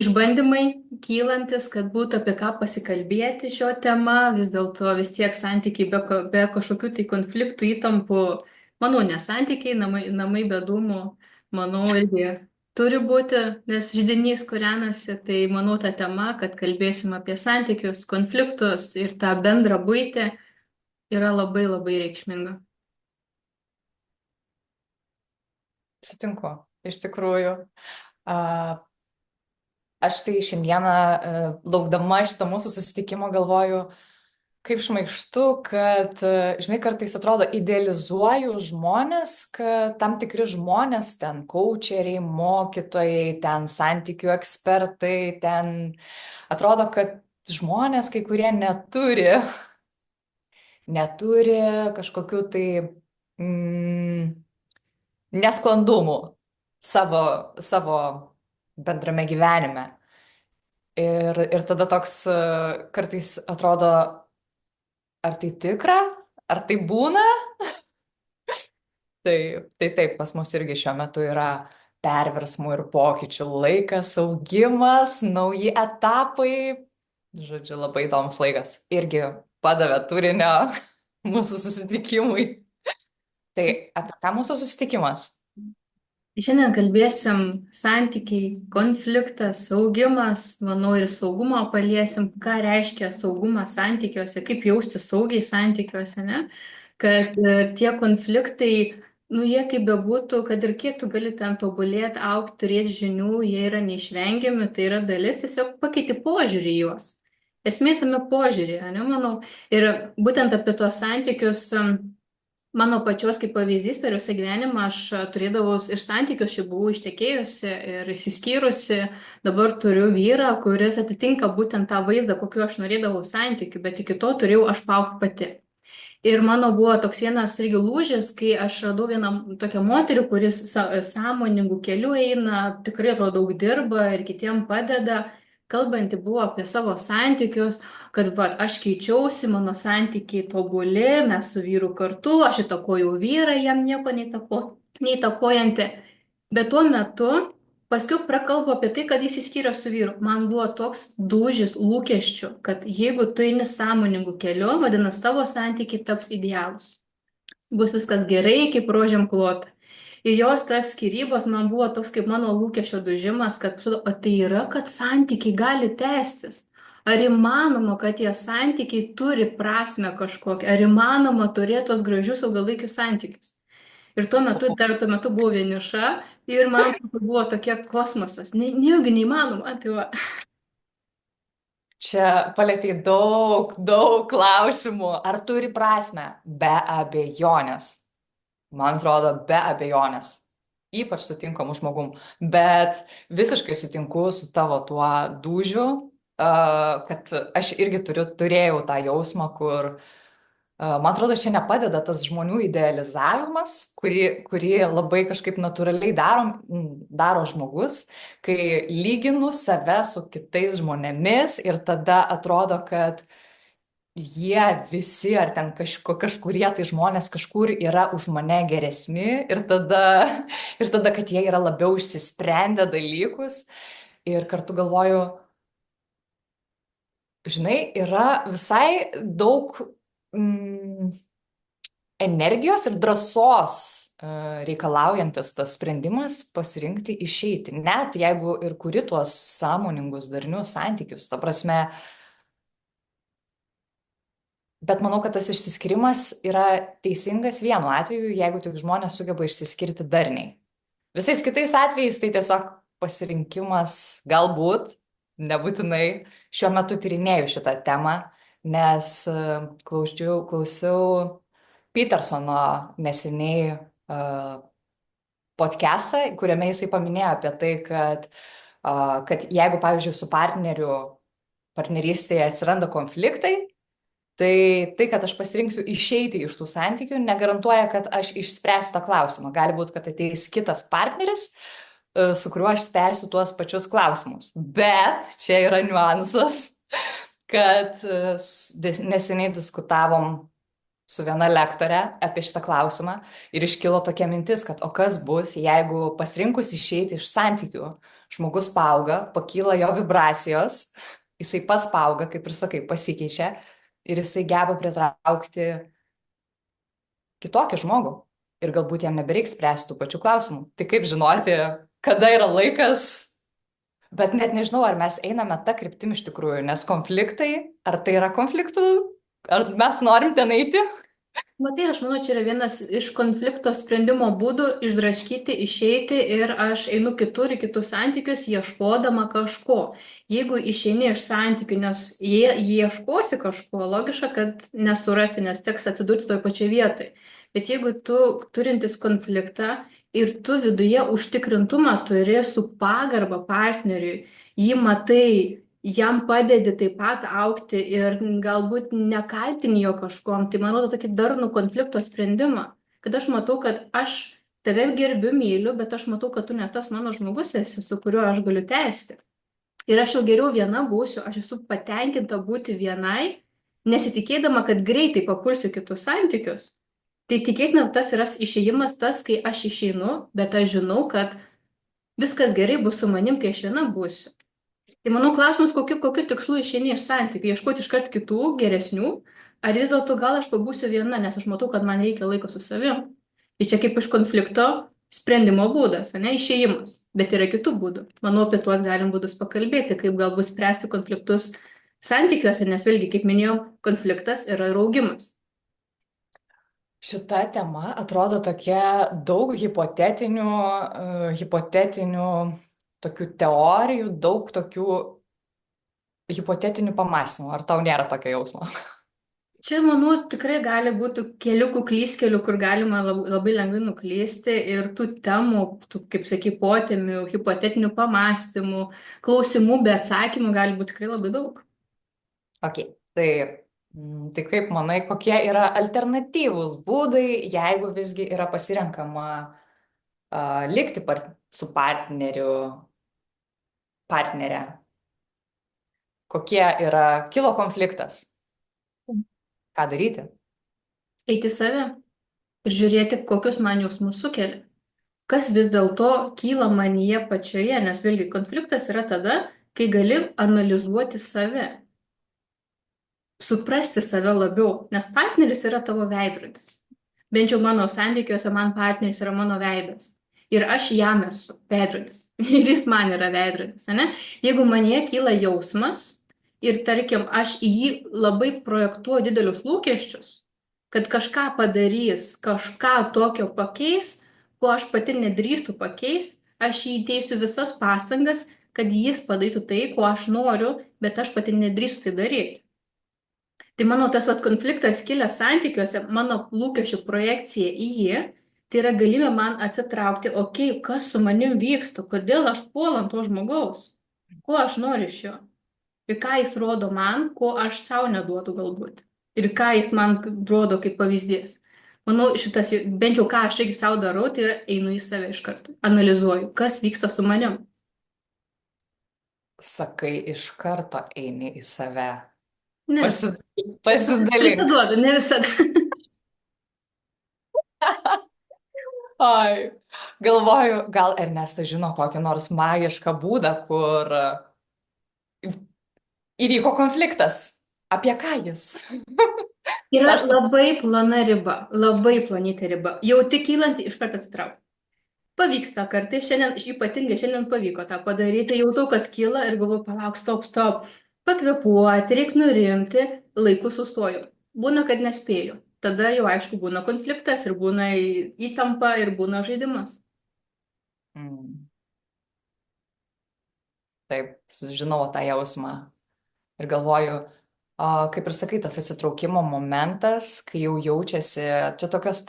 Išbandymai kylantis, kad būtų apie ką pasikalbėti šio tema, vis dėlto vis tiek santykiai be kažkokių tai konfliktų, įtampų, manau, ne santykiai, namai be dūmų, manau, irgi turi būti, nes židinys kūrenasi, tai manau, ta tema, kad kalbėsim apie santykius, konfliktus ir tą bendrą buitį yra labai labai reikšminga. Sutinku, iš tikrųjų. A, Aš tai šiandieną, laukdama šito mūsų susitikimo, galvoju, kaip šmaikštu, kad, žinai, kartais atrodo idealizuoju žmonės, kad tam tikri žmonės, ten coacheriai, mokytojai, ten santykių ekspertai, ten atrodo, kad žmonės kai kurie neturi kažkokių tai mm, nesklandumų savo bendrame gyvenime. Ir tada toks kartais atrodo, ar tai tikra, ar tai būna? Tai taip, pas mus irgi šiuo metu yra perversmų ir pokyčių laikas, augimas, nauji etapai. Žodžiu, labai įdomus laikas. Irgi padavė turinio mūsų susitikimui. Tai apie ką mūsų susitikimas? Šiandien kalbėsim santykiai, konfliktas, saugimas, manau, ir saugumo paliesim, ką reiškia saugumas santykiuose, kaip jausti saugiai santykiuose, ne? Kad tie konfliktai, nu jie kaip bebūtų, kad ir kiek tu gali ten tobulėti, augti, turėti žinių, jie yra neišvengiami, tai yra dalis, tiesiog pakeiti požiūrį į juos. Esmė tame požiūrį, ne, manau. Ir būtent apie tuos santykius. Mano pačios kaip pavyzdys per visą gyvenimą aš turėdavau ir santykius, aš buvau ištekėjusi ir išsiskyrusi, dabar turiu vyrą, kuris atitinka būtent tą vaizdą, kokiu aš norėdavau santykių, bet iki to turėjau aš paaugti pati. Ir mano buvo toks vienas irgi lūžis, kai aš radau vieną tokią moterį, kuris sąmoningų kelių eina, tikrai atrodo daug dirba ir kitiem padeda, kalbanti buvo apie savo santykius, kad va, aš keičiausi, mano santykiai tobuli, mes su vyru kartu, aš įtakojau vyrą, jam nieko neįtakojanti. Bet tuo metu paskui prakalbo apie tai, kad jis išsiskyrė su vyru. Man buvo toks dūžis lūkesčių, kad jeigu tu eini sąmoningų keliu, vadinasi, tavo santykiai taps idealūs. Bus viskas gerai, kaip rožėm klota. Ir jos tas skyrybos man buvo toks kaip mano lūkesčio dužimas, kad o tai yra, kad santykiai gali tęstis. Ar įmanoma, kad tie santykiai turi prasme kažkokią? Ar įmanoma turėti tos gražius ilgalaikius santykius? Ir tuo metu buvau vieniša ir man buvo tokie kosmosas. Nejaugi neįmanoma, tai va. Čia palėtė daug klausimų. Ar turi prasme? Be abejonės. Man atrodo, be abejonės. Ypač sutinkamų žmogum. Bet visiškai sutinku su tavo tuo dūžiu, kad aš irgi turėjau tą jausmą, kur man atrodo, čia nepadeda tas žmonių idealizavimas, kurį labai kažkaip natūraliai daro žmogus, kai lyginu save su kitais žmonėmis ir tada atrodo, kad jie visi ar ten kažkurie tai žmonės kažkur yra už mane geresni ir tada, kad jie yra labiau išsisprendę dalykus ir kartu galvoju, žinai, yra visai daug energijos ir drąsos reikalaujantis tas sprendimas pasirinkti išeiti, net jeigu ir kuri tuos sąmoningus darnius santykius, ta prasme. Bet manau, kad tas išsiskyrimas yra teisingas vienu atveju, jeigu tik žmonės sugeba išsiskirti darniai. Visais kitais atvejais tai tiesiog pasirinkimas galbūt, nebūtinai. Šiuo metu tyrinėju šitą temą, nes klausiau Petersono neseniai podcastą, kuriame jisai paminėjo apie tai, kad jeigu, pavyzdžiui, su partnerystėje atsiranda konfliktai, tai, kad aš pasirinksiu išeiti iš tų santykių, negarantuoja, kad aš išspręsiu tą klausimą. Gali būti, kad ateis kitas partneris, su kuriuo aš spręsiu tuos pačius klausimus. Bet čia yra niuansas, kad neseniai diskutavom su viena lektore apie šitą klausimą ir iškilo tokia mintis, kad o kas bus, jeigu pasirinkus išeiti iš santykių, žmogus paauga, pakyla jo vibracijos, jisai pats paauga, kaip ir sakai, pasikeičia ir jisai geba pritraukti kitokį žmogų. Ir galbūt jam nebereiks spręsti tų pačių klausimų. Tai kaip žinoti, kada yra laikas, bet net nežinau, ar mes einame tą kryptim iš tikrųjų, nes konfliktai, ar tai yra konfliktų, ar mes norim ten eiti? Matai, aš manau, čia yra vienas iš konflikto sprendimo būdų išdraškyti, išeiti ir aš einu kitur į kitus santykius, ieškodama kažko. Jeigu išeini iš santykių, nes jie ieškosi kažko, logiška, kad nesurasi, nes teks atsidurti toj pačioj vietoj. Bet jeigu tu turintis konfliktą ir tu viduje užtikrintumą turi su pagarba partneriui, jį matai, jam padedi taip pat augti ir galbūt nekaltini jo kažkuom, tai man rodo tokį darnų konflikto sprendimą, kad aš matau, kad aš tave gerbiu, myliu, bet aš matau, kad tu ne tas mano žmogus esi, su kuriuo aš galiu tęsti. Ir aš jau geriau viena būsiu, aš esu patenkinta būti vienai, nesitikėdama, kad greitai papulsiu kitus santykius. Tai tikėtina, tas yra išėjimas tas, kai aš išeinu, bet aš žinau, kad viskas gerai bus su manim, kai aš viena būsiu. Tai manau, klausimas, kokiu tikslu išeini iš santykių, ieškoti iškart kitų, geresnių, ar vis dėlto gal aš pabūsiu viena, nes aš matau, kad man reikia laiko su savim. Tai čia kaip iš konflikto sprendimo būdas, ne, išėjimas, bet yra kitų būdų. Manau, apie tuos galim būdus pakalbėti, kaip galbūt spręsti konfliktus santykiuose, nes vėlgi, kaip minėjau, konfliktas yra ir augimas. Šita tema atrodo tokia daug hipotetinių tokių teorijų, daug tokių hipotetinių pamąstymų. Ar tau nėra tokio jausmo? Čia, manau, tikrai gali būti keliukų klystkelių, kur galima labai lengvai nuklysti ir tų temų, tų, kaip sakai, potemių, hipotetinių pamąstymų, klausimų be atsakymų gali būti tikrai labai daug. Ok, tai kaip manai, kokie yra alternatyvūs būdai, jeigu visgi yra pasirenkama likti su partnerė? Kilo konfliktas? Ką daryti? Eiti į save ir žiūrėti, kokius man jausmus sukelia. Kas vis dėlto kyla manyje pačioje, nes vėlgi konfliktas yra tada, kai gali analizuoti save, suprasti save labiau, nes partneris yra tavo veidrodis. Bent jau mano santykiuose man partneris yra mano veidas. Ir aš jam esu veidrodis. Ir jis man yra veidrodis, ne? Jeigu manyje kyla jausmas ir, tarkim, aš į jį labai projektuoju didelius lūkesčius, kad kažką padarys, kažką tokio pakeis, ko aš pati nedrįstu pakeisti, aš jį įdėsiu visas pastangas, kad jis padarytų tai, ko aš noriu, bet aš pati nedrįstu tai daryti. Tai mano tas konfliktas kilęs santykiuose, mano lūkesčių projekcija į jį, tai yra galimybė man atsitraukti, okei, kas su manim vyksta, kodėl aš puolu ant to žmogaus, ko aš noriu iš jo, ir ką jis rodo man, ko aš savo neduodu galbūt, ir ką jis man rodo kaip pavyzdys. Manau, šitas, bent jau ką aš irgi savo darau, tai yra einu į save iš karto, analizuoju, kas vyksta su manim. Sakai, iš karto eini į save. Ne, Pasidalink. prisiduodu, ne visada. Ai, galvoju, gal Ernestas žino kokį nors magišką būdą, kur įvyko konfliktas. Apie ką jis? Yra Aš labai plona riba, labai plonytė riba. Jau tik kylanti iš karto atsitrauk. Pavyksta kartais, ypatingai šiandien pavyko tą padaryti, jautau, kad kyla ir galvoju, palauk, stop, pakvepuoti, reikia nurimti, laiku sustoju. Būna, kad nespėju. Tada jau aišku būna konfliktas ir būna įtampa ir būna žaidimas. Taip, žinau tą jausmą. Ir galvoju, kaip ir sakai, tas atsitraukimo momentas, kai jau jaučiasi, čia tokios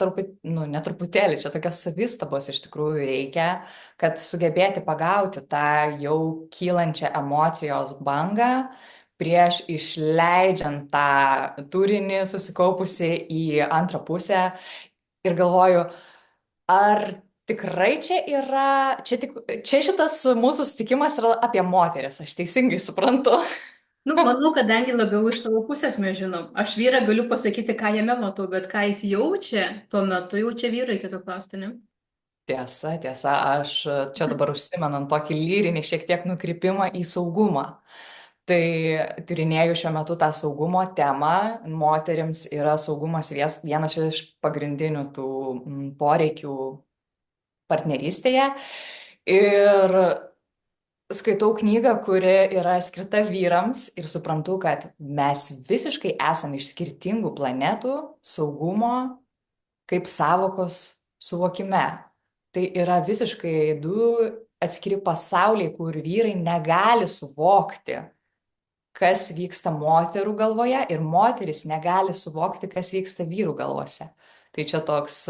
netruputėlį, čia tokios savistabos iš tikrųjų reikia, kad sugebėti pagauti tą jau kylančią emocijos bangą prieš išleidžiant tą turinį susikaupusi į antrą pusę. Ir galvoju, ar tikrai čia šitas mūsų susitikimas yra apie moteris, aš teisingai suprantu. Manau, kadangi labiau iš savo pusės mes žinom. Aš vyrą galiu pasakyti, ką jame matau, bet ką jis jaučia tuo metu, jaučia vyrai, reikėtų klausti, ne? Tiesa, tiesa, aš čia dabar užsimenu ant tokį lyrinį šiek tiek nukrypimą į saugumą. Tai tyrinėju šiuo metu tą saugumo temą. Moterims yra saugumas vienas iš pagrindinių tų poreikių partnerystėje. Ir skaitau knygą, kuri yra skirta vyrams ir suprantu, kad mes visiškai esame iš skirtingų planetų saugumo kaip savokos suvokime. Tai yra visiškai du atskiri pasauliai, kur vyrai negali suvokti, kas vyksta moterų galvoje ir moteris negali suvokti, kas vyksta vyrų galvose. Tai čia toks,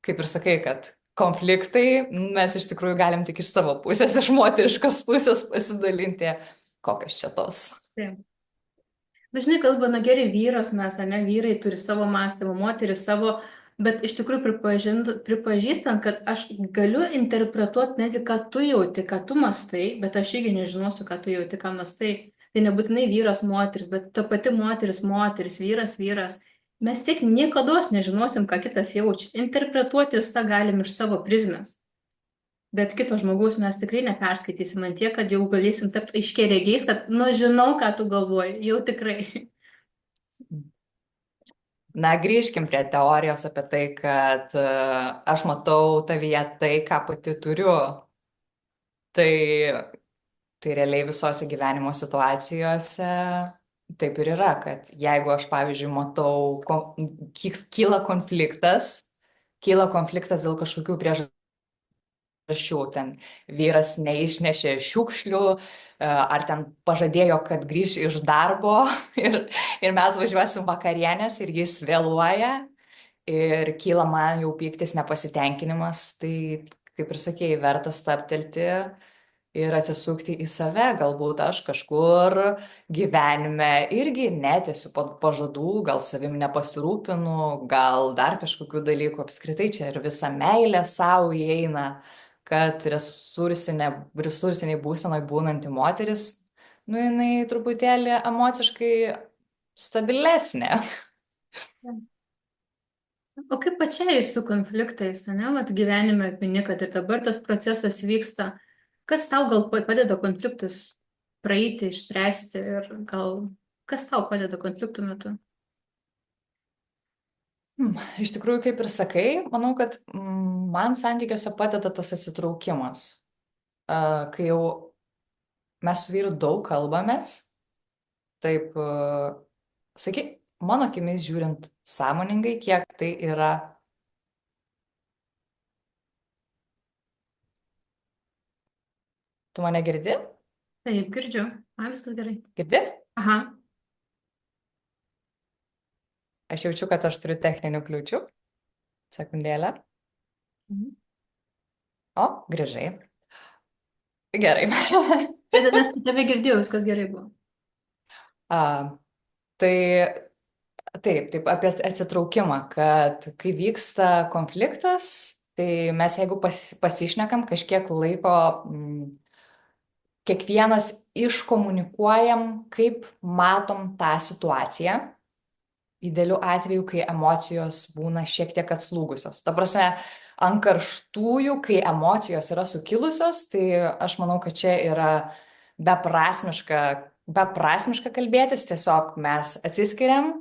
kaip ir sakai, kad konfliktai mes iš tikrųjų galim tik iš savo pusės, iš moteriškos pusės pasidalinti, kokios čia tos. Taip. Bet žinai, kalba, na gerai, vyras mes, ne, vyrai turi savo mąstymą, moteris savo, bet iš tikrųjų pripažįstant, kad aš galiu interpretuoti netgi, ką tu jauti, ką tu mastai, bet aš irgi nežinosiu, ką tu jauti, ką mastai. Tai nebūtinai vyras, moteris, bet ta pati moteris, moteris, vyras, vyras. Mes tiek niekada nežinosim, ką kitas jaučia. Interpretuoti tą galim iš savo prizmės. Bet kito žmogaus mes tikrai neperskaitysim ant tiek, kad jau galėsim tapti aiškiaregiais, kad, nu, žinau, ką tu galvoji, jau tikrai. Na, grįžkim prie teorijos apie tai, kad aš matau tavyje tai, ką pati turiu. Tai, tai realiai visose gyvenimo situacijose taip ir yra, kad jeigu aš, pavyzdžiui, matau, kyla konfliktas dėl kažkokių priežasčių, ten vyras neišnešė šiukšlių, ar ten pažadėjo, kad grįš iš darbo ir mes važiuosim vakarienės ir jis vėluoja ir kyla man jau pyktis, nepasitenkinimas, tai kaip ir sakėjai, verta stabtelti ir atsisukti į save. Galbūt aš kažkur gyvenime irgi netesiu pažadų, gal savim nepasirūpinu, gal dar kažkokių dalykų. Apskritai čia ir visa meilė savo įeina, kad resursiniai būsenoj būnanti moteris, nu jinai truputėlį emociškai stabilesnė. O kaip pačiai su konfliktais, ne, vat gyvenime mini, kad ir dabar tas procesas vyksta, kas tau gal padeda konfliktus praeiti, išspręsti ir gal kas tau padeda konfliktų metu? Iš tikrųjų, kaip ir sakai, manau, kad man santykiuose padeda tas atsitraukimas. Kai jau mes su vyru daug kalbamės, taip, sakyk, mano akimis žiūrint sąmoningai, kiek tai yra. Tu mane girdi? Taip, girdžiu. Viskas gerai. Girdi? Aha. Aš jaučiu, kad aš turiu techninių kliūčių. Sekundėlę. Mhm. O, grįžai. Gerai. Bet nes tave girdėjau, viskas gerai buvo. Tai taip, apie atsitraukimą, kad kai vyksta konfliktas, tai mes jeigu pasišnekam kažkiek laiko, kiekvienas iškomunikuojam, kaip matom tą situaciją. Idealiu atveju, kai emocijos būna šiek tiek atslūgusios. Ta prasme, ant karštųjų, kai emocijos yra sukilusios, tai aš manau, kad čia yra beprasmiška kalbėtis, tiesiog mes atsiskiriam,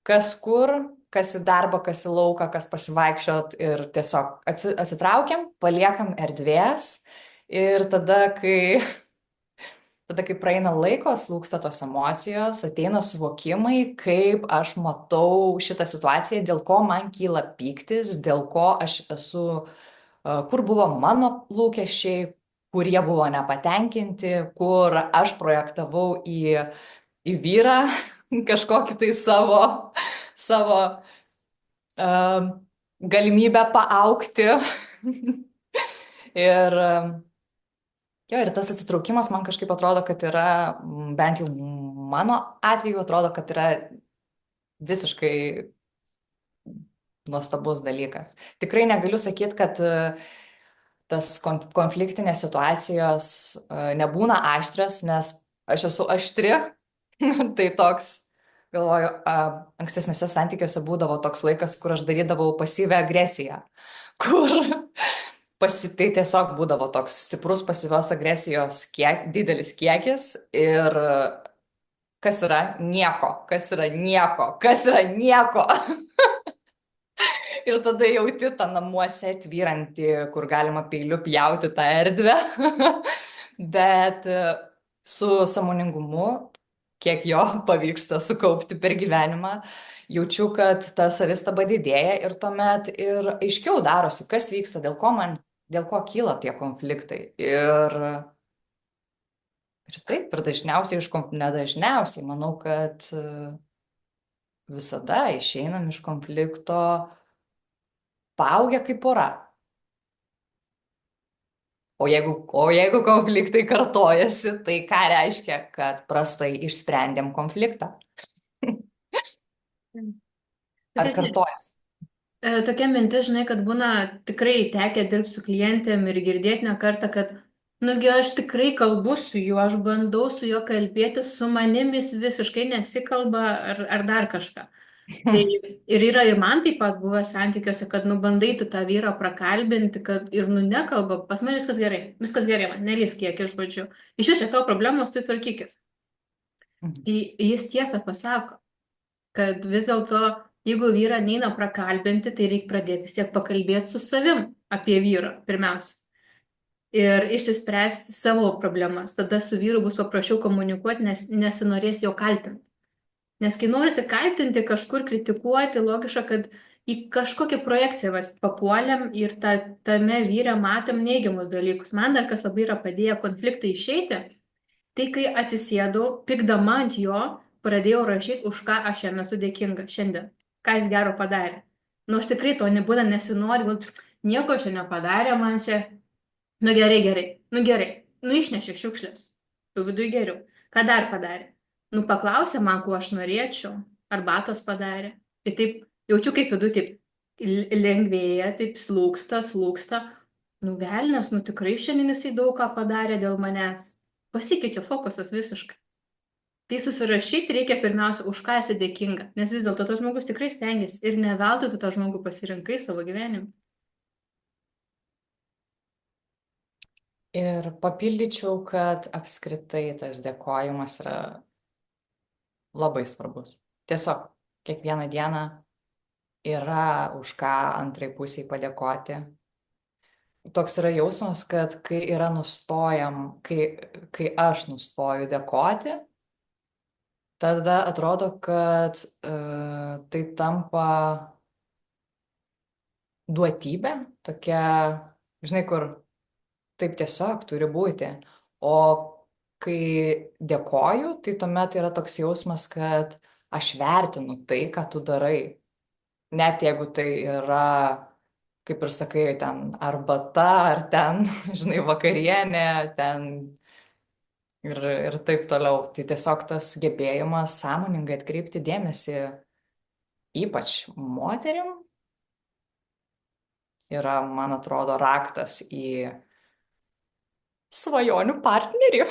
kas kur, kas į darbą, kas į lauką, kas pasivaikščiot ir tiesiog atsitraukiam, paliekam erdvės ir tada, kai praeina laiko, slūksta tos emocijos, ateina suvokimai, kaip aš matau šitą situaciją, dėl ko man kyla pyktis, dėl ko aš esu, kur buvo mano lūkesčiai, kurie buvo nepatenkinti, kur aš projektavau į vyrą kažkokį tai savo galimybę paaugti. Ir jo, ir tas atsitraukimas man kažkaip atrodo, kad yra, bent jau mano atveju atrodo, kad yra visiškai nuostabus dalykas. Tikrai negaliu sakyti, kad tas konfliktinės situacijos nebūna aštrios, nes aš esu aštri, tai toks galvoju, ankstesniuose santykiuose būdavo toks laikas, kur aš darydavau pasyvę agresiją, kur tai tiesiog būdavo toks stiprus pasyvios agresijos didelis kiekis ir kas yra nieko, kas yra nieko, kas yra nieko. Ir tada jauti tą namuose tvyrantį, kur galima peiliu pjauti tą erdvę. Bet su sąmoningumu, kiek jo pavyksta sukaupti per gyvenimą, jaučiu, kad ta savistaba didėja ir tuomet ir aiškiau darosi, kas vyksta, dėl ko kyla tie konfliktai. Ir taip, ir dažniausiai nedažniausiai, manau, kad visada išeinam iš konflikto paaugę kaip pora. O jeigu konfliktai kartojasi, tai ką reiškia, kad prastai išsprendėm konfliktą? Ar Tokia, kartojasi? tokia mintis, žinai, kad būna tikrai tekę dirbti su klientėm ir girdėti ne kartą, kad, nugi aš tikrai kalbu su juo, aš bandau su juo kalbėti, su manimis visiškai nesikalba ar dar kažką. Tai ir yra ir man taip pat buvę santykiuose, kad nu bandai tu tą vyrą prakalbinti, kad ir nu nekalba, pas mane viskas gerai, man nelys kiek iš žodžių. Iš vis čia tavo problemos, tu tvarkykis. Jis tiesą pasako, kad vis dėlto, jeigu vyrą neina prakalbinti, tai reikia pradėti vis tiek pakalbėti su savim apie vyrą pirmiausia. Ir išsispręsti savo problemas. Tada su vyru bus paprasčiau komunikuoti, nes nesinorės jo kaltinti. Nes kai norisi kaltinti, kažkur kritikuoti, logiška, kad į kažkokią projekciją papuolėm ir tame vyre matėm neigiamus dalykus. Man dar kas labai yra padėję konfliktą išeiti, tai kai atsisėdau, pykdama ant jo, pradėjau rašyti, už ką aš jam esu dėkinga šiandien, ką jis gero padarė. Nu, aš tikrai to nebūna, nesinori, nieko čia nepadarė man čia. Nu gerai, išnešė šiukšlės, viduje geriau. Ką dar padarė? Nu, paklausė man, ko aš norėčiau, arbatos padarė. Ir taip jaučiu, kaip viduje taip lengvėja, taip slūksta. Nu, velnias, nu tikrai šiandien jisai daug ką padarė dėl manęs. Pasikeičia fokusas visiškai. Tai susirašyti reikia pirmiausia, už ką esi dėkinga. Nes vis dėlto tas žmogus tikrai stengiasi ir ne veltui tu tą žmogų pasirinkai savo gyvenimą. Ir papildyčiau, kad apskritai tas dėkojimas yra labai svarbus. Tiesiog kiekvieną dieną yra už ką antrai pusiai padėkoti. Toks yra jausmas, kad kai aš nustoju dėkoti, tada atrodo, kad tai tampa duotybė, tokia, žinai, kur taip tiesiog turi būti. O kai dėkoju, tai tuomet yra toks jausmas, kad aš vertinu tai, ką tu darai. Net jeigu tai yra, kaip ir sakai, ten arbata, ar ten, žinai, vakarienė, ten ir taip toliau. Tai tiesiog tas gebėjimas sąmoningai atkreipti dėmesį, ypač moterim, yra, man atrodo, raktas į svajonių partnerį.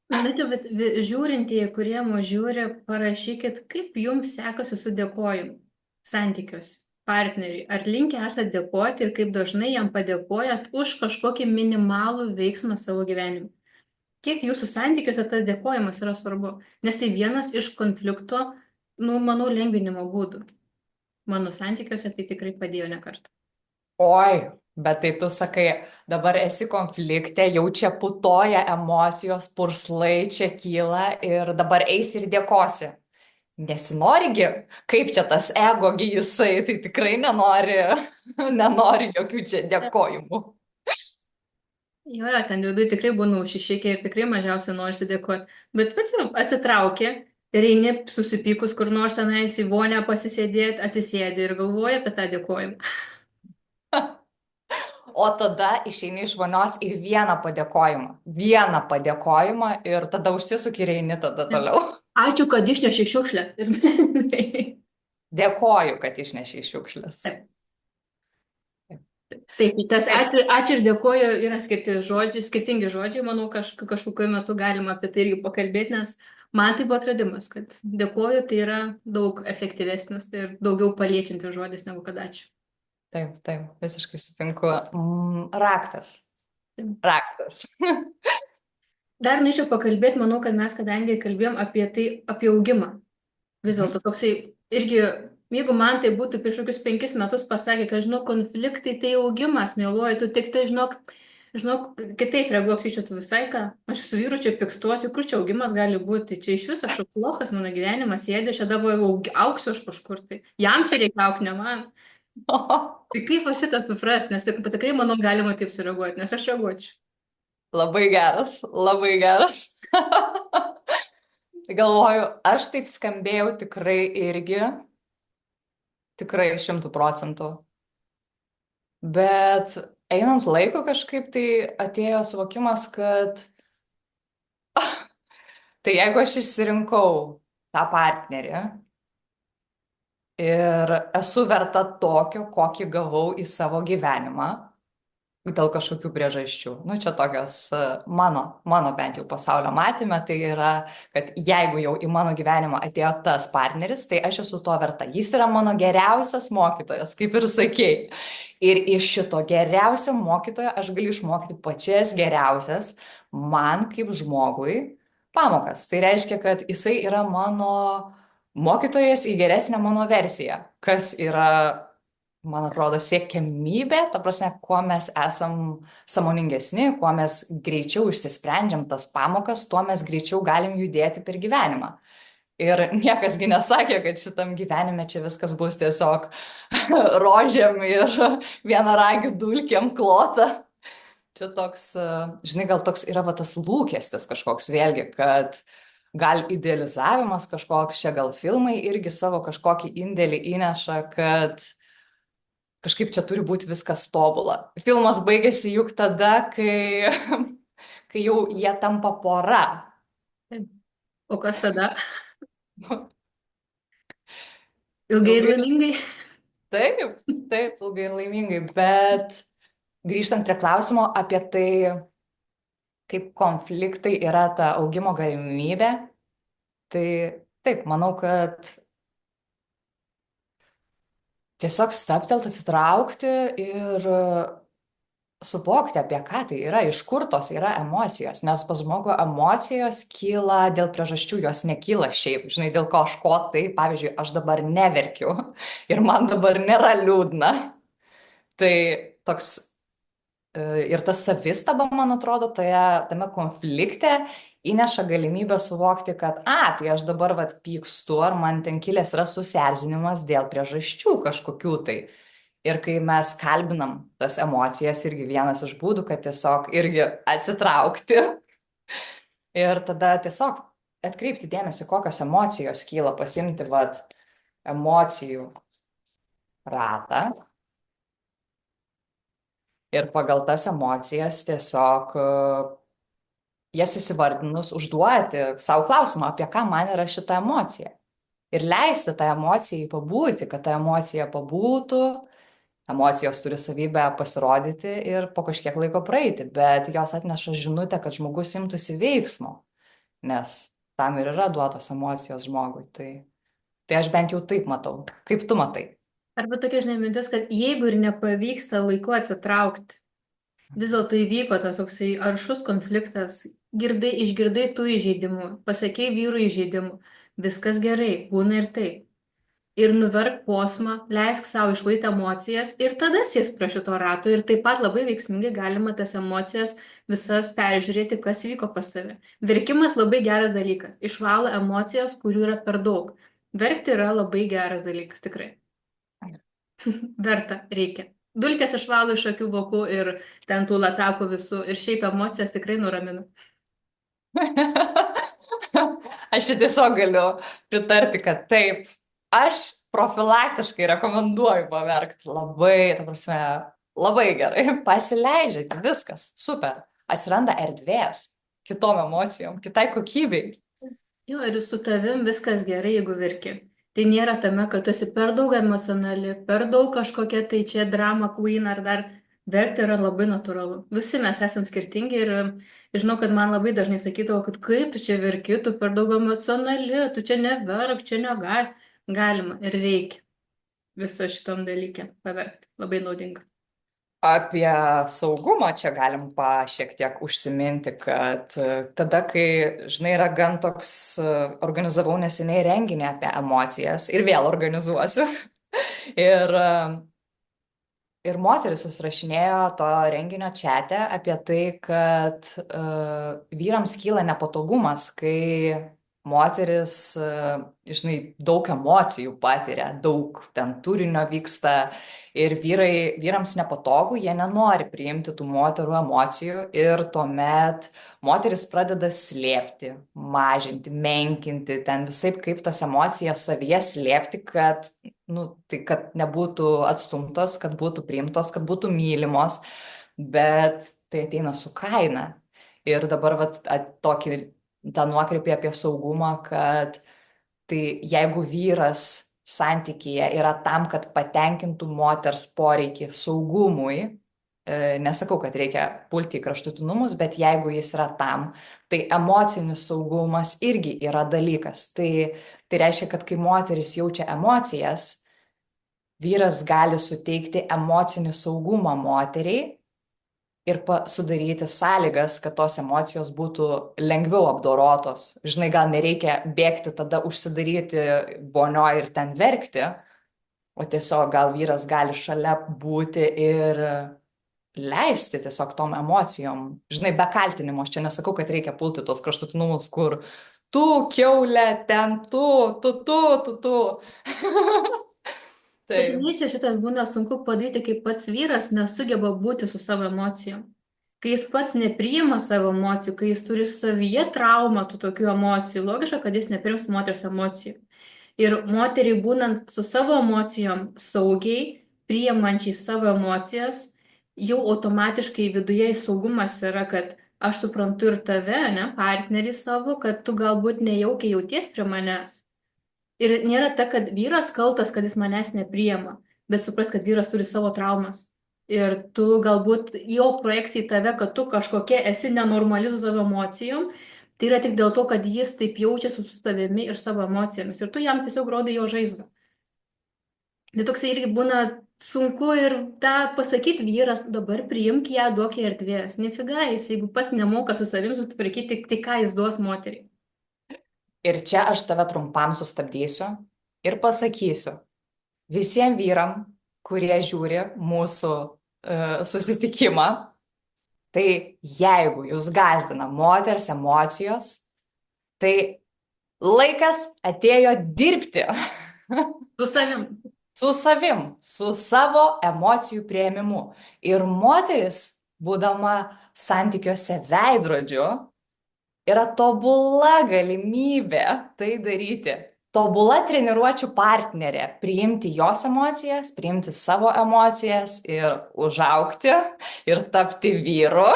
Na, bet žiūrintieji, kurie mus žiūri, parašykit, kaip jums sekasi su dėkojimu santykiuose, partneriui. Ar linkę esate dėkoti ir kaip dažnai jam padėkojat už kažkokį minimalų veiksmą savo gyvenime. Kiek jūsų santykiuose tas dėkojimas yra svarbu? Nes tai vienas iš konflikto, nu, manau, lengvinimo būdų. Mano santykiuose tai tikrai padėjo ne kartą. Oi, bet tai tu sakai, dabar esi konflikte, jau čia putoja emocijos, purslai čia kyla ir dabar eisi ir dėkosi. Nesinorigi, kaip čia tas egogi jisai, tai tikrai nenori jokių čia dėkojimų. Jo, ten viduje tikrai būna užsišykę ir tikrai mažiausiai norisi dėkoti. Bet jau atsitraukė ir eini susipykus kur nors tenais į vonę pasisėdėti, atsisėdi ir galvoji apie tą dėkojimą. O tada išeini iš vonios ir vieną padėkojimą ir tada užsisuki ir eini tada toliau. Ačiū, kad išnešė šiukšlę. Dėkoju, kad išnešė šiukšlės. Taip, tas ačiū ir dėkoju yra skirtingi žodžiai, manau, kažkokiu metu galima apie tai irgi pakalbėti, nes Man tai buvo atradimas, kad dėkoju tai yra daug efektyvesnis ir daugiau paliečiantis žodis negu kad ačiū. Taip, taip, visiškai sutinku. Raktas. Raktas. Dar norėčiau pakalbėti, manau, kad mes kadangi kalbėjom apie tai, apie augimą. Vis Mhm. dėlto toksai irgi, jeigu man tai būtų prieš kokius 5 metus pasakė, kad, žinok, konfliktai tai augimas, mėluoju, tu tik tai, žinok, kitaip reaguok, sakyčiau, tu visai ką, aš su vyru čia pikstuosiu, kur čia augimas gali būti, čia iš viso kažkoks lochas mano gyvenimas, sėdė, čia dabar auksiu aš kažkur, tai jam čia reikia aukti, ne man. Tai kaip aš šitą supras, nes tikrai, manau, galima taip sureaguoti, nes aš reaguočiau. Labai geras, labai geras. Galvoju, aš taip skambėjau tikrai irgi, tikrai 100%. Bet einant laiko kažkaip tai atėjo suvokimas, kad tai jeigu aš išsirinkau tą partnerį ir esu verta tokio, kokį gavau į savo gyvenimą, dėl kažkokių priežasčių. Nu, čia tokios mano bent jau pasaulio matymė, tai yra, kad jeigu jau į mano gyvenimą atėjo tas partneris, tai aš esu to verta. Jis yra mano geriausias mokytojas, kaip ir sakei. Ir iš šito geriausio mokytojo aš galiu išmokyti pačias geriausias man kaip žmogui pamokas. Tai reiškia, kad jisai yra mano mokytojas į geresnę mano versiją, kas yra, man atrodo, siekiamybė, ta prasme, kuo mes esam sąmoningesni, kuo mes greičiau išsisprendžiam tas pamokas, tuo mes greičiau galim judėti per gyvenimą. Ir niekasgi nesakė, kad šitam gyvenime čia viskas bus tiesiog rožėm ir vienaragių dulkiam klota. Čia toks, žinai, gal toks yra va tas lūkestis kažkoks vėlgi, kad gal idealizavimas kažkoks, čia gal filmai irgi savo kažkokį indėlį įneša, kad kažkaip čia turi būti viskas tobula. Filmas baigėsi juk tada, kai, kai jau jie tampa pora. O kas tada? Ilgai ir Ilgai, laimingai? taip, taip, ilgai ir laimingai, bet grįžtant prie klausimo apie tai, kaip konfliktai yra ta augimo galimybė, tai taip, manau, kad tiesiog staptelt, atsitraukti ir suvokti, apie ką tai yra, iš kur tos yra emocijos, nes pas žmogų emocijos kyla dėl priežasčių, jos nekyla šiaip, žinai, dėl ko aš ko tai, pavyzdžiui, aš dabar neverkiu ir man dabar nėra liūdna. Tai toks ir tas savistaba, man atrodo, tame konflikte įneša galimybę suvokti, kad, tai aš dabar vat pykstu, ar man ten kilęs yra susierzinimas dėl priežasčių kažkokių tai. Ir kai mes kalbinam tas emocijas, irgi vienas iš būdų, kad tiesiog irgi atsitraukti ir tada tiesiog atkreipti dėmesį, kokios emocijos kyla, pasimti vat emocijų ratą ir pagal tas emocijas tiesiog jas įsivardinus užduoti savo klausimą, apie ką man yra šita emocija. Ir leisti tą emociją pabūti, kad ta emocija pabūtų. Emocijos turi savybę pasirodyti ir po kažkiek laiko praeiti, bet jos atneša žinutę, kad žmogus imtųsi veiksmo, nes tam ir yra duotos emocijos žmogui. Tai aš bent jau taip matau. Kaip tu matai? Arba tokia, žinai, mintis, kad jeigu ir nepavyksta laiku atsitraukti, vis dėlto įvyko tas toksai aršus konfliktas, išgirdai tų įžeidimų, pasakei vyrų įžeidimų, viskas gerai, būna ir taip. Ir nuverk posmą, leisk savo išlaikyti emocijas ir tada sėsk prie šito rato ir taip pat labai veiksmingai galima tas emocijas visas peržiūrėti, kas vyko pas tave. Verkimas labai geras dalykas, išvalo emocijas, kurių yra per daug. Verkti yra labai geras dalykas, tikrai. Verta, reikia. Dulkės išvalo iš akių vokų ir ten tų latakų visų ir šiaip emocijas tikrai nuramina. Aš čia tiesiog galiu pritarti, kad taip, aš profilaktiškai rekomenduoju paverkti labai, ta prasme, labai gerai, pasileidžiate, viskas, super, atsiranda erdvės kitom emocijom, kitai kokybei. Jo, ir su tavim viskas gerai, jeigu verki. Tai nėra tame, kad tu esi per daug emocionali, per daug kažkokia tai čia drama queen ar dar Verkti yra labai natūralu. Visi mes esame skirtingi ir žinau, kad man labai dažnai sakydavo, kad kaip tu čia verki, tu per daug emocionali, tu čia neverk, čia negali. Galima ir reikia viso šitom dalykė paverkti. Labai naudinga. Apie saugumą čia galim šiek tiek užsiminti, kad tada, kai, žinai, yra gan toks, organizavau neseniai renginį apie emocijas ir vėl organizuosiu. Ir moteris susirašinėjo to renginio čate apie tai, kad vyrams kyla nepatogumas, kai moteris, žinai, daug emocijų patiria, daug ten turinio vyksta ir vyrams nepatogu, jie nenori priimti tų moterų emocijų ir tuomet moteris pradeda slėpti, mažinti, menkinti, ten visaip kaip tas emocijas savyje slėpti, kad nu, tai kad nebūtų atstumtos, kad būtų priimtos, kad būtų mylimos, bet tai ateina su kaina. Ir dabar vat, tokį tą nuokrypį apie saugumą, kad tai jeigu vyras santykyje yra tam, kad patenkintų moters poreikį saugumui, nesakau, kad reikia pulti į kraštutinumus, bet jeigu jis yra tam, tai emocinis saugumas irgi yra dalykas. Tai reiškia, kad kai moteris jaučia emocijas, vyras gali suteikti emocinį saugumą moteriai ir sudaryti sąlygas, kad tos emocijos būtų lengviau apdorotos. Žinai, gal nereikia bėgti tada užsidaryti bonio ir ten verkti, o tiesiog gal vyras gali šalia būti ir leisti tiesiog tom emocijom. Žinai, be kaltinimo, aš čia nesakau, kad reikia pulti tos kraštutinumus, kur tu, kiaulė, ten tu. Tai Dažnai čia šitas būna sunku padaryti, kai pats vyras nesugeba būti su savo emocijom. Kai jis pats nepriima savo emocijų, kai jis turi savyje traumą tų tokių emocijų, logiška, kad jis neprims moters emocijų. Ir moteriai būnant su savo emocijom saugiai, priimančiai savo emocijas, jau automatiškai viduje saugumas yra, kad aš suprantu ir tave, ne, partnerį savo, kad tu galbūt nejaukiai jauties prie manęs. Ir nėra ta, kad vyras kaltas, kad jis manęs nepriema, bet supras, kad vyras turi savo traumas. Ir tu galbūt jo projekcija į tave, kad tu kažkokia esi nenormali su savo emocijom, tai yra tik dėl to, kad jis taip jaučiasi su savimi ir savo emocijomis. Ir tu jam tiesiog rodai jo žaizdą. Tai toksai irgi būna sunku ir tą pasakyti vyras, dabar priimk ją, duok ją erdvės. Nefiga jis, jeigu pats nemoka su savim sutvarkyti, tai ką jis duos moteriai. ir čia aš tave trumpam sustabdysiu ir pasakysiu visiems vyram, kurie žiūri mūsų susitikimą, tai jeigu jūs gąsdina moters emocijos, tai laikas atėjo dirbti Su savim. su savim, su savo emocijų prieimimu. Ir moteris, būdama santykiuose veidrodžiu, yra tobula galimybė tai daryti. Tobula treniruočių partnerė priimti jos emocijas, priimti savo emocijas ir užaugti ir tapti vyru.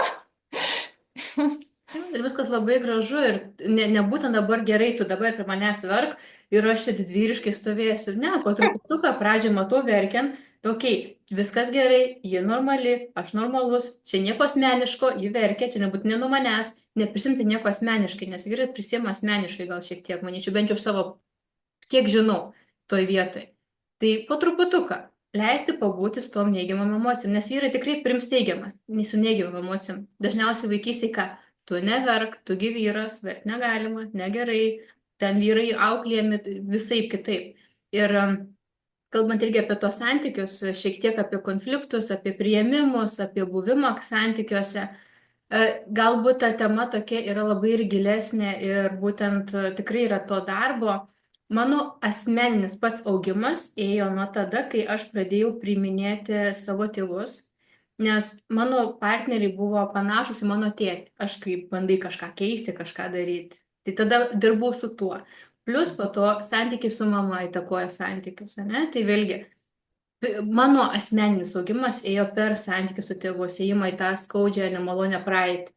Ir viskas labai gražu ir nebūtent dabar gerai, tu dabar prie manęs verk ir aš čia didvyriškai stovėsiu. Ne, po truputuką pradžią matau verkiant, okei, viskas gerai, ji normali, aš normalus, čia nieko asmeniško, ji verkia, čia nebūtinai nuo manęs, neprisimti nieko asmeniškai, nes vyrai prisima asmeniškai gal šiek tiek, manyčiau, bent jau savo, kiek žinau, toj vietoj. Tai po truputuką leisti pabūti su tom neigiamam emocijom, nes vyrai tikrai prims teigiamas, nei su neigiamam emocijom. Dažniausiai vaikystėje ką? Tu neverk, tu gi vyras, verk negalima, negerai, ten vyrai auklėjami visaip kitaip. Ir kalbant irgi apie tos santykius, šiek tiek apie konfliktus, apie priėmimus, apie buvimą santykiuose, galbūt ta tema tokia yra labai ir gilesnė ir būtent tikrai yra to darbo. Mano asmeninis pats augimas ėjo nuo tada, kai aš pradėjau priiminėti savo tėvus. Nes mano partneriai buvo panašus į mano tėtį. Aš kaip bandai kažką keisti, kažką daryti. Tai tada dirbau su tuo. Plus po to santykiai su mama įtakoja santykius, ne? Tai vėlgi, mano asmeninis augimas ėjo per santykius su tėvus, ėjimą į tą skaudžią, nemalonę praeitį.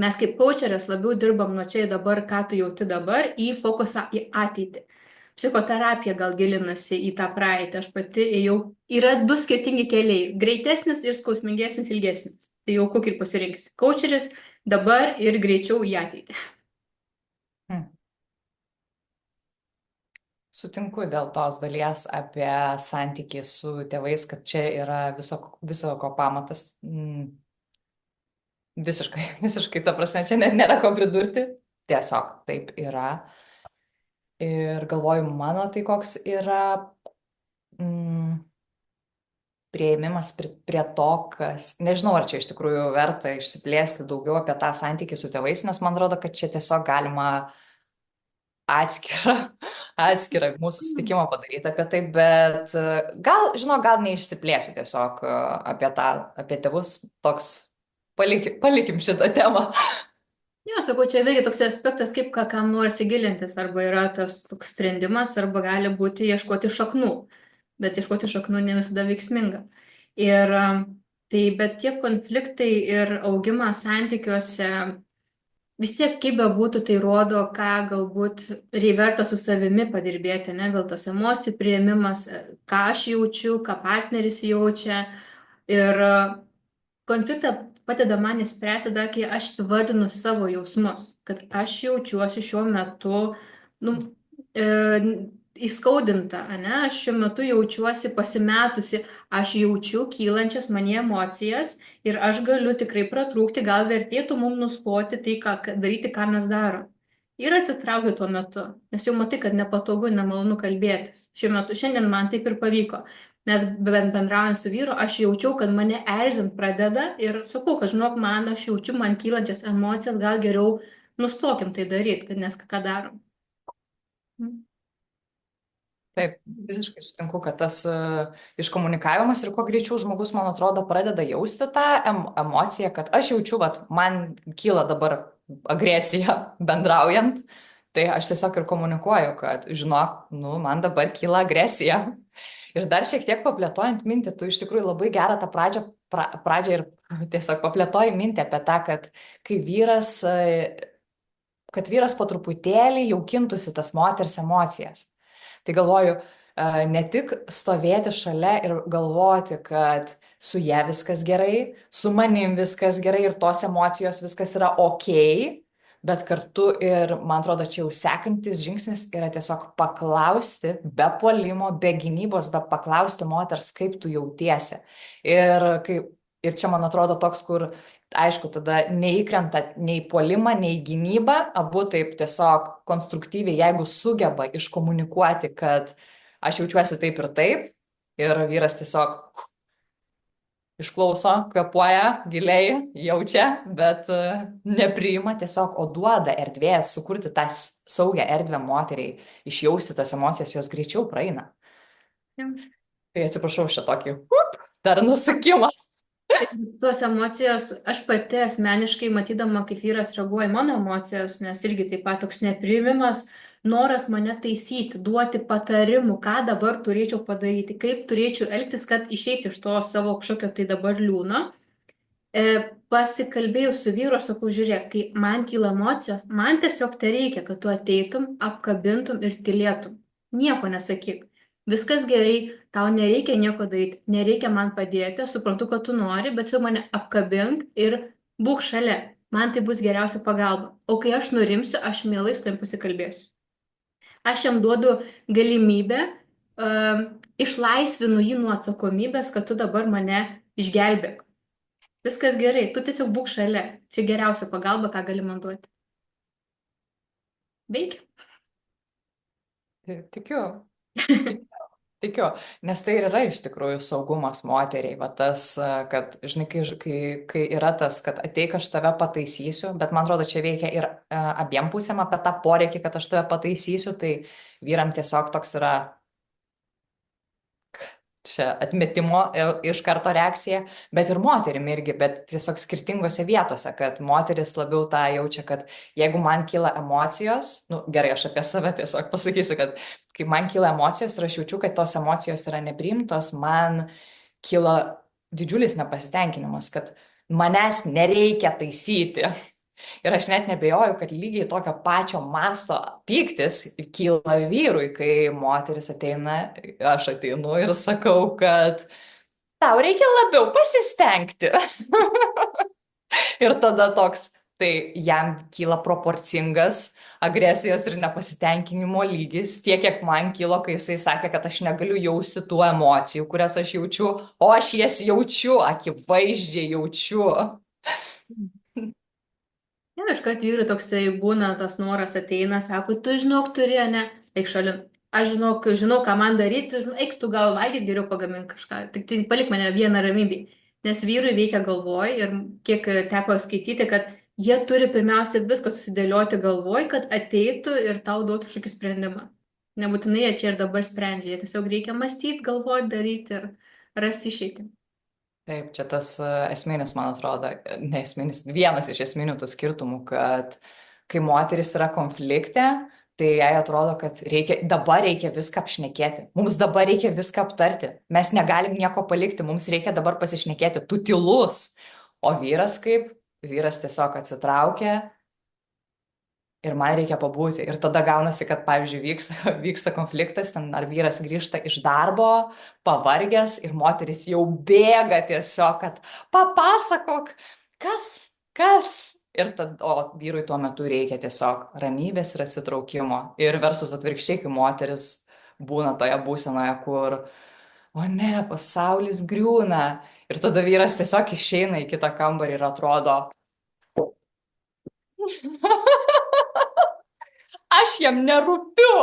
Mes kaip coacherės labiau dirbam nuo čia į dabar, ką tu jauti dabar, į fokusą į ateitį. psichoterapija gal gilinasi į tą praeitį. Aš pati ėjau, yra du skirtingi keliai - greitesnis ir skausmingesnis, ilgesnis. Tai jau kokį pasirinksi. Coacheris dabar ir greičiau į ateitį. Hmm. Sutinku dėl tos dalies apie santykį su tėvais, kad čia yra viso ko pamatas. Visiškai, visiškai, ta prasme, čia net nėra ko pridurti. Tiesiog taip yra. Ir galvoju, mano tai koks yra prieimimas prie to, kas, nežinau, ar čia iš tikrųjų verta išsiplėsti daugiau apie tą santykį su tėvais, nes man atrodo, kad čia tiesiog galima atskirą, atskirą mūsų susitikimą padaryti apie tai, bet gal, žinau, gal neišsiplėsiu tiesiog apie tėvus, toks, palikim šitą temą. Jo, sakau, čia vėlgi toks aspektas, kaip kam norisi gilintis, arba yra tas toks sprendimas, arba gali būti ieškoti šaknų, bet ieškoti šaknų ne visada veiksminga. Ir tai, bet tie konfliktai ir augimas santykiuose, vis tiek kaip bebūtų, tai rodo, ką galbūt verta su savimi padirbėti, ne, gal tas emocijų priėmimas, ką aš jaučiu, ką partneris jaučia. Ir konfliktą padeda man įspręsti dar, kai aš įvardinu savo jausmus, kad aš jaučiuosi šiuo metu, nu, e, įskaudinta, ne? Aš šiuo metu jaučiuosi pasimetusi, aš jaučiu kylančias manie emocijas ir aš galiu tikrai pratrūkti, gal vertėtų mums nustoti tai, daryti, ką mes darom. Ir atsitraukti tuo metu, nes jau matai, kad nepatogu, nemalonu kalbėtis. Šiandien man taip ir pavyko. Nes bendraujant su vyru, aš jaučiau, kad mane erzint pradeda ir sakau, kad žinok, aš jaučiu man kylančias emocijas, gal geriau nustokim tai daryti, nes ką darom. Taip, visiškai sutinku, kad tas iškomunikavimas ir kuo greičiau žmogus, man atrodo, pradeda jausti tą emociją, kad aš jaučiu, vat, man kyla dabar agresija bendraujant, tai aš tiesiog ir komunikuoju, kad žinok, nu, man dabar kyla agresija. Ir dar šiek tiek paplėtojant mintį, tu iš tikrųjų labai gerą tą pradžią ir tiesiog paplėtoji mintį apie tą, kad vyras po truputėlį jaukintųsi tas moters emocijas. Tai galvoju, ne tik stovėti šalia ir galvoti, kad su ja viskas gerai, su manim viskas gerai ir tos emocijos viskas yra ok, bet kartu ir, man atrodo, čia jau sekantis žingsnis yra tiesiog paklausti, be puolimo, be gynybos, be paklausti moters, kaip tu jautiesi. Ir čia, man atrodo, toks, kur aišku, tada neįkrenta nei puolimą, nei gynybą, abu taip tiesiog konstruktyviai, jeigu sugeba iškomunikuoti, kad aš jaučiuosi taip ir vyras tiesiog išklauso, kvėpuoja, giliai jaučia, bet nepriima tiesiog, o duoda erdvės sukurti tą saugią erdvę moteriai, išjausti tas emocijas, jos greičiau praeina. Ja. Tai atsiprašau šitokį dar nusukimą. Tos emocijos, aš pati asmeniškai matydama, kaip vyras reaguoja į mano emocijas, nes irgi taip pat toks nepriimimas, noras mane taisyti, duoti patarimų, ką dabar turėčiau padaryti, kaip turėčiau elgtis, kad išeiti iš to savo kažkokio tai dabar liūno. Pasikalbėjau su vyru, sakau, žiūrėk, kai man kyla emocijos, man tiesiog tai reikia, kad tu ateitum, apkabintum ir tylėtum. Nieko nesakyk. Viskas gerai, tau nereikia nieko daryti, nereikia man padėti, aš suprantu, kad tu nori, bet jau mane apkabink ir būk šalia. Man tai bus geriausia pagalba. O kai aš nurimsiu, aš mielai su tavim pasikalbėsiu. Aš jam duodu galimybę, išlaisvinu jį nuo atsakomybės, kad tu dabar mane išgelbėk. Viskas gerai, tu tiesiog būk šalia. Čia geriausia pagalba, ką gali man duoti. Veikia. Tikiu. Tikiu, nes tai ir yra iš tikrųjų saugumas moteriai, va tas, kad, žinai, kai yra tas, kad ateik aš tave pataisysiu, bet man atrodo, čia veikia ir abiem pusėm apie tą poreikį, kad aš tave pataisysiu, tai vyram tiesiog toks yra čia atmetimo iš karto reakcija, bet ir moterim irgi, bet tiesiog skirtingose vietose, kad moteris labiau tą jaučia, kad jeigu man kyla emocijos, nu gerai, aš apie save tiesiog pasakysiu, kad kai man kyla emocijos ir aš jaučiu, kad tos emocijos yra nepriimtos, man kyla didžiulis nepasitenkinimas, kad manęs nereikia taisyti. Ir aš net nebejoju, kad lygiai tokio pačio masto pyktis kyla vyrui, kai moteris ateina, aš ateinu ir sakau, kad tau reikia labiau pasistengti. Ir tada toks, tai jam kyla proporcingas agresijos ir nepasitenkinimo lygis, tiek, kiek man kilo, kai jisai sakė, kad aš negaliu jausti tų emocijų, kurias aš jaučiu, o aš jas jaučiu, akivaizdžiai jaučiu. Ne, iškart vyrui toksai būna tas noras ateina, sako, tu žinok, turi, ne, eik šalin. Aš žinau, ką man daryti, eik tu gal valgyti, geriau pagamink kažką. Tik tai palik mane vieną ramybį. Nes vyrui veikia galvoj ir kiek teko skaityti, kad jie turi pirmiausia viską susidėlioti galvoj, kad ateitų ir tau duotų kažkokį sprendimą. Nebūtinai jie čia ir dabar sprendžia, jie tiesiog reikia mąstyti, galvoti, daryti ir rasti išeitį. Taip, čia tas esminis, man atrodo, ne esminis, vienas iš esminių tų skirtumų, kad kai moteris yra konflikte, tai jai atrodo, kad dabar reikia viską apšnekėti, mums dabar reikia viską aptarti, mes negalim nieko palikti, mums reikia dabar pasišnekėti, tu tylus. O vyras kaip? Vyras tiesiog atsitraukia ir man reikia pabūti. Ir tada gaunasi, kad, pavyzdžiui, vyksta konfliktas, ten ar vyras grįžta iš darbo, pavargęs ir moteris jau bėga tiesiog, kad papasakok, kas. Ir tada, o vyrui tuo metu reikia tiesiog ramybės ir atsitraukimo. Ir versus atvirkščiai, kai moteris būna toje būsenoje, kur, o ne, pasaulis griūna. Ir tada vyras tiesiog išeina į kitą kambarį ir atrodo, aš jam nerūpiu.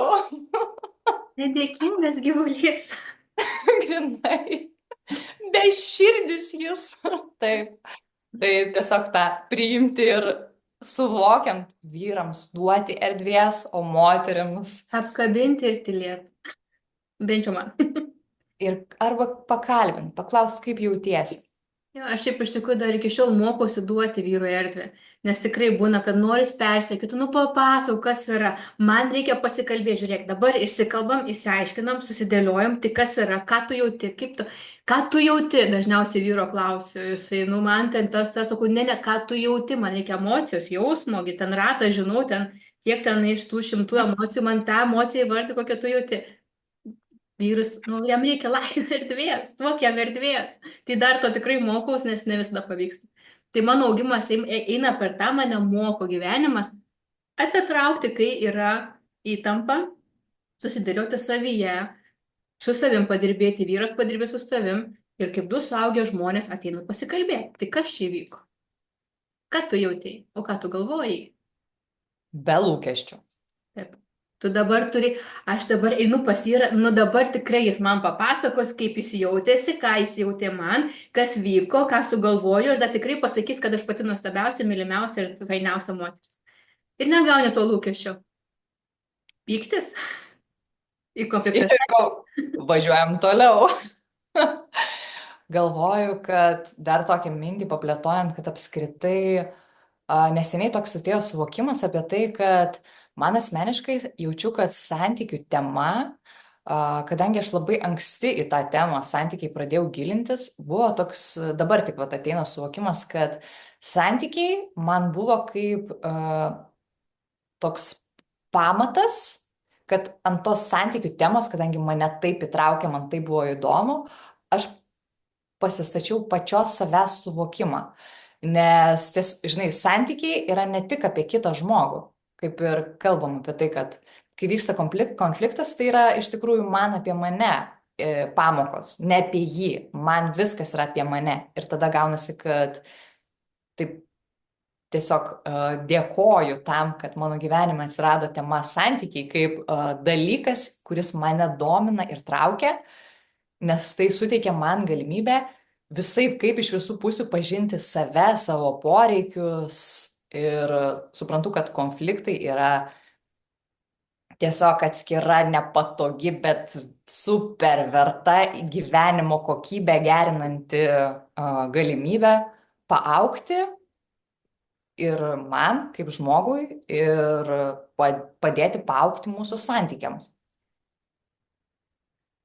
Nedėkingas gyvulys. Grinai. Beširdis jis. Taip. Tai tiesiog tą priimti ir suvokiant vyrams duoti erdvės, o moteriams Apkabinti ir tylėti. Bent jau man. ir arba pakalbint, paklausti, kaip jautiesi. Jo, aš šiaip iš tikrųjų dar iki šiol mokausi duoti vyrui erdvę, nes tikrai būna, kad noris persekyti, nu papasakok, kas yra, man reikia pasikalbėti, žiūrėk, dabar išsikalbam, išsiaiškinam, susidėliojam, tai kas yra, ką tu jauti, ką tu jauti, dažniausiai vyro klausiu, jisai, nu man ten tas, sakau, ne, ką tu jauti, man reikia emocijos, jausmo, ten ratą, žinau, ten tiek ten iš tų 100 emocijų, man tą emociją įvardyti, kokią tu jauti. Vyrus, nu, jam reikia laiko erdvės, duok jam erdvės. Tai dar to tikrai mokaus, nes ne visada pavyksta. Tai mano augimas eina per tą, mane moko gyvenimas atsitraukti, kai yra įtampa, susidėlioti savyje, su savim padirbėti, vyras padirbė su savim ir kaip du suaugę žmonės ateina pasikalbėti. Tai kas čia įvyko? Ką tu jautėjai? O ką tu galvojai? Be lūkesčių. Taip. Tu dabar turi, aš dabar einu pas jį, nu dabar tikrai jis man papasakos, kaip jis jautėsi, ką jis jautė man, kas vyko, ką sugalvojo ir dar tikrai pasakys, kad aš pati nuostabiausia, mylimiausia ir fainiausia moteris. Ir negauni to lūkesčio. Pyktis į konfliktus. Ir važiuojam toliau. Galvoju, kad dar tokią mintį paplėtojant, kad apskritai neseniai toks atėjo suvokimas apie tai, kad man asmeniškai jaučiu, kad santykių tema, kadangi aš labai anksti į tą temą santykiai pradėjau gilintis, buvo toks, dabar tik vat ateina suvokimas, kad santykiai man buvo kaip toks pamatas, kad ant tos santykių temos, kadangi mane taip įtraukė, man tai buvo įdomu, aš pasistačiau pačios savęs suvokimą. Nes, žinai, santykiai yra ne tik apie kitą žmogų, kaip ir kalbam apie tai, kad kai vyksta konfliktas, tai yra iš tikrųjų man apie mane pamokos, ne apie jį, man viskas yra apie mane. Ir tada gaunasi, kad taip tiesiog dėkoju tam, kad mano gyvenime atsirado tema santykiai kaip dalykas, kuris mane domina ir traukia, nes tai suteikia man galimybę visaip kaip iš visų pusių pažinti save, savo poreikius ir suprantu, kad konfliktai yra tiesiog atskira, nepatogi, bet super verta gyvenimo kokybę gerinanti galimybę paaugti ir man kaip žmogui ir padėti paaugti mūsų santykiams.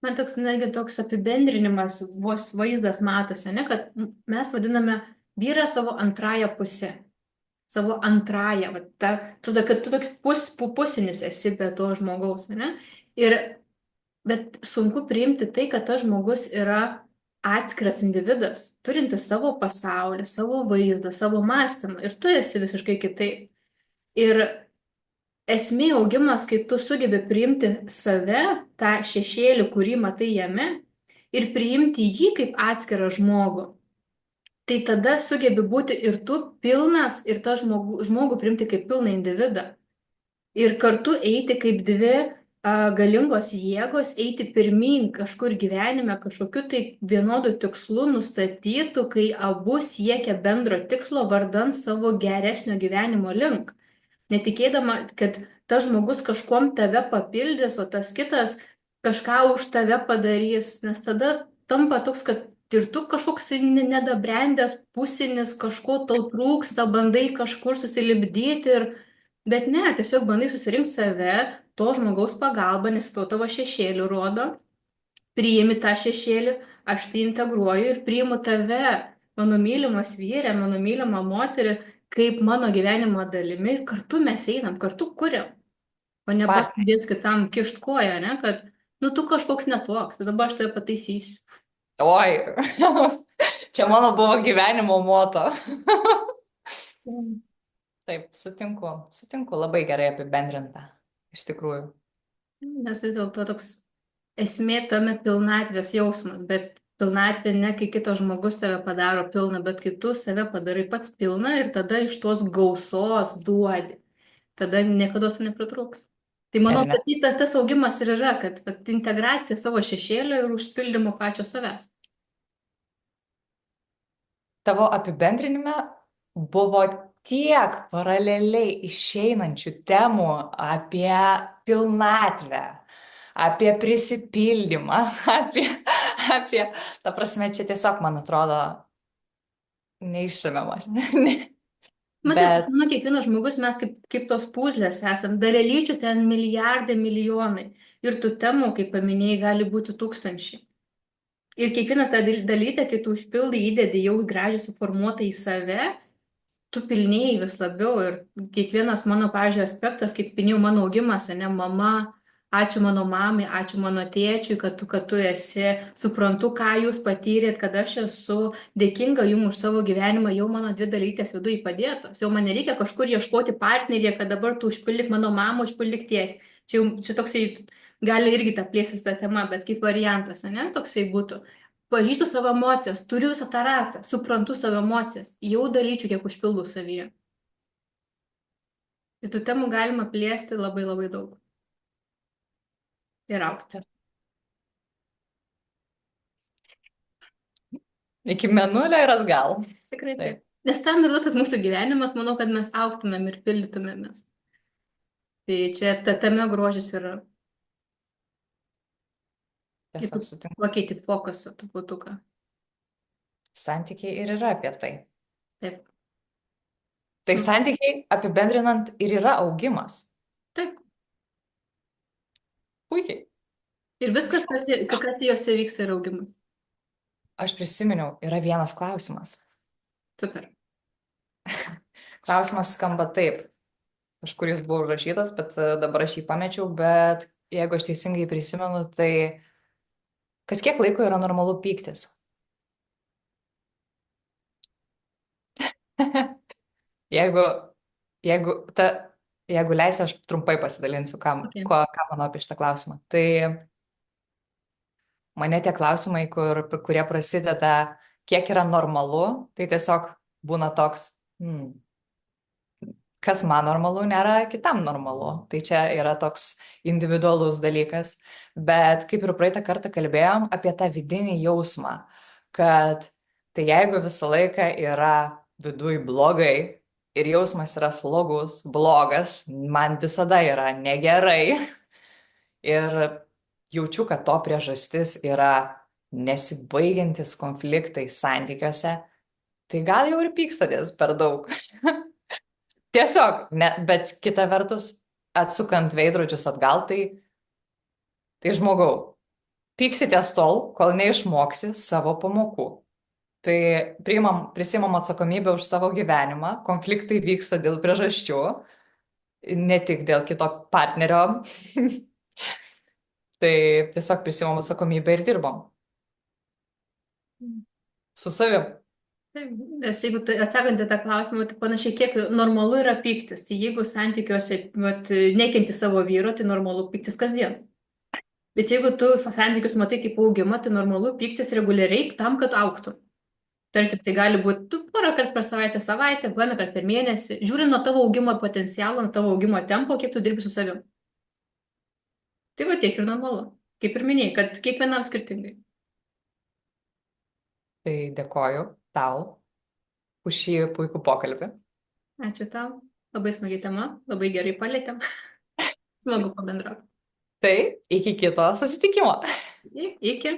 Man toks apibendrinimas, vos vaizdas matosi, ne, kad mes vadiname vyrą savo antrąją pusę. savo antrąją, va, ta, atrodo, kad tu toks pusinis esi be to žmogaus, ne? Ir, bet sunku priimti tai, kad tas žmogus yra atskiras individas, turintis savo pasaulį, savo vaizdą, savo mąstymą ir tu esi visiškai kitaip. Ir esmė augimas, kai tu sugebi priimti save, tą šešėlį, kurį matai jame, ir priimti jį kaip atskirą žmogų. Tai tada sugebi būti ir tu pilnas, ir tą žmogų priimti kaip pilną individą. Ir kartu eiti kaip dvi galingos jėgos, eiti pirmyn kažkur gyvenime, kažkokiu tai vienodu tikslu nustatytų, kai abu siekia bendro tikslo vardan savo geresnio gyvenimo link. Netikėdama, kad tas žmogus kažkuom tave papildys, o tas kitas kažką už tave padarys, nes tada tampa toks, kad ir tu kažkoks nedabrendęs, pusinis, kažko tau trūksta, bandai kažkur susilipdyti, bet ne, tiesiog bandai susirinkti save, to žmogaus pagalba, nes to tavo šešėlių rodo, priimi tą šešėlį, aš tai integruoju ir priimu tave, mano mylimas vyrė, mano mylima moterį, kaip mano gyvenimo dalimi ir kartu mes einam, kartu kuriam, o ne Partneriai. viens kitam kišt koją, ne, kad, nu, tu kažkoks netoks, tai dabar aš tave pataisysiu. Oi, čia mano buvo gyvenimo moto. Mm. Taip, sutinku, labai gerai apibendrinta, iš tikrųjų. Nes vis dėlto toks esmė tame pilnatvės jausmas, bet pilnatvė ne kai kitas žmogus tave padaro pilną, bet kai tu save padarai pats pilną ir tada iš tos gausos duodi. Tada niekada su nepritrūks. Tai Ir manau, net kad tas augimas ir yra, kad integracija savo šešėlio ir užpildymo pačio savęs. tavo apibendrinime buvo tiek paraleliai išeinančių temų apie pilnatvę, apie prisipildymą, ta prasme, čia tiesiog, man atrodo, neišsamiama. Matai, aš Bet manau, kiekvienas žmogus mes kaip tos pūzlės esam, dalelyčių ten milijardai, milijonai. Ir tų temų, kaip paminėjai, gali būti tūkstančiai. Ir kiekvieną tą dalytę, kai tu užpildai, įdedi jau gražiai suformuotą į save, tu pilnėjai vis labiau. Ir kiekvienas mano, pavyzdžiui, aspektas, kaip minėjau, mano augimas, ne mama, ačiū mano mamai, ačiū mano tėčiui, kad tu esi, suprantu, ką jūs patyrėt, kad aš esu dėkinga jums už savo gyvenimą, jau mano dvi dalytės viduje padėtos. Jau man nereikia kažkur ieškoti partnerį, kad dabar tu užpildyk mano mamą, užpildyk tėtį. Čia toksai gali irgi ta plėsis ta tema, bet kaip variantas, ne, toksai būtų. Pažįstu savo emocijas, turiu visą tą raktą, suprantu savo emocijas, jau dalyčių, kiek užpildau savyje. Ir tų temų galima plėsti labai labai daug. Ir aukti. iki mėnulio ir atgal. Tikrai Taip. taip. Nes tam ir duotas mūsų gyvenimas, manau, kad mes auktumėm ir pildytumėmės. Tai čia tame grožis yra. Kai tu Tiesiog sutinku. pakeiti fokusą, truputuką. Santykiai ir yra apie tai. Taip. Tai santykiai, apibendrinant, ir yra augimas. Taip. Puikiai. Ir viskas, kas juose vyksta, yra augimas. Aš prisiminiau, yra vienas klausimas. Super. Klausimas skamba taip. Kažkur jis buvo užrašytas, bet dabar aš jį pamečiau, bet jeigu aš teisingai prisimenu, tai kas kiek laiko yra normalu pyktis? Jeigu, jeigu leisi, aš trumpai pasidalinsiu, Okay. ką manau apie šitą klausimą. Tai mane tie klausimai, kurie prasideda, kiek yra normalu, tai tiesiog būna toks, kas man normalu, nėra kitam normalu. Tai čia yra toks individualus dalykas. Bet kaip ir praeitą kartą kalbėjom apie tą vidinį jausmą, kad tai jeigu visą laiką yra viduj blogai ir jausmas yra slogus, blogas, man visada yra negerai ir jaučiu, kad to priežastis yra nesibaigiantis konfliktai santykiuose, tai gal jau ir pykstatės per daug. Tiesiog, ne, bet kita vertus, atsukant veidrodžius atgal, tai žmogau, pyksitės tol, kol neišmoksi savo pamokų. Tai prisimam atsakomybę už savo gyvenimą, konfliktai vyksta dėl priežasčių, ne tik dėl kito partnerio. Tai tiesiog prisimam atsakomybę ir dirbam su savim. Taip, nes jeigu tai, atsakant į tą klausimą, tai panašiai, kiek normalu yra pyktis. Tai jeigu santykiuose vat, nekenti savo vyro, tai normalu pyktis kasdien. Bet jeigu tu santykius matai kaip augimą, tai normalu pyktis reguliariai tam, kad augtų. Tarkim, tai gali būti tu porą kartų per savaitę, vieną kartą per mėnesį, žiūrint nuo tavo augimo potencialo, nuo tavo augimo tempo, kiek tu dirbi su savim. Tai va tiek ir normalu. Kaip ir minėjai, kad kiekvienam skirtingai. Tai dėkoju tau už šį puikų pokalbį. Ačiū tau. Labai smagi tema, labai gerai palėtėm. Smagu pabendrauti. Tai iki kito susitikimo. Iki.